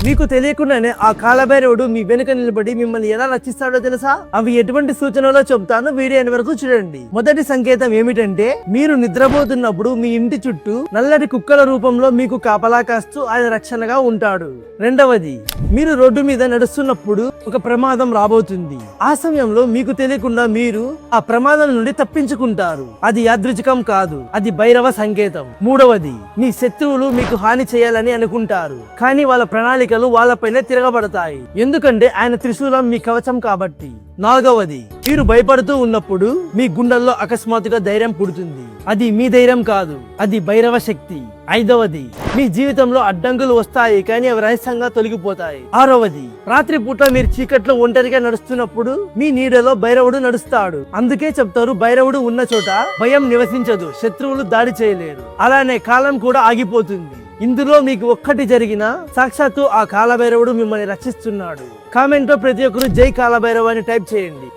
మీకు తెలియకుండానే ఆ కాలభైరవుడు మీ వెనుక నిలబడి మిమ్మల్ని ఎలా రక్షిస్తాడో తెలుసా? అవి ఎటువంటి సూచనలో చెప్తాను, వీడియో వరకు చూడండి. మొదటి సంకేతం ఏమిటంటే, మీరు నిద్రపోతున్నప్పుడు మీ ఇంటి చుట్టూ నల్లటి కుక్కల రూపంలో మీకు కాపలా కాస్తూ ఆయన రక్షణగా ఉంటాడు. రెండవది, మీరు రోడ్డు మీద నడుస్తున్నప్పుడు ఒక ప్రమాదం రాబోతుంది. ఆ సమయంలో మీకు తెలియకుండా మీరు ఆ ప్రమాదం నుండి తప్పించుకుంటారు. అది యాదృచ్ఛికం కాదు, అది భైరవ సంకేతం. మూడవది, మీ శత్రువులు మీకు హాని చేయాలని అనుకుంటారు, కానీ వాళ్ళ ప్రణాళికలు వాళ్ళపైనే తిరగబడతాయి, ఎందుకంటే ఆయన త్రిశూలం మీ కవచం కాబట్టి. నాలుగవది, మీరు భయపడుతూ ఉన్నప్పుడు మీ గుండెల్లో అకస్మాత్తుగా ధైర్యం పుడుతుంది. అది మీ ధైర్యం కాదు, అది భైరవ శక్తి. ఐదవది, మీ జీవితంలో అడ్డంకులు వస్తాయి, కానీ అవి రహస్యంగా తొలగిపోతాయి. ఆరవది, రాత్రి పూట మీరు చీకట్లో ఒంటరిగా నడుస్తున్నప్పుడు మీ నీడలో భైరవుడు నడుస్తాడు. అందుకే చెప్తారు, భైరవుడు ఉన్న చోట భయం నివసించదు, శత్రువులు దాడి చేయలేరు. అలానే కాలం కూడా ఆగిపోతుంది. ఇందులో మీకు ఒక్కటి జరిగినా సాక్షాత్తు ఆ కాలభైరవుడు మిమ్మల్ని రక్షిస్తున్నాడు. కామెంట్ లో ప్రతి ఒక్కరు జై కాలభైరవ అని టైప్ చేయండి.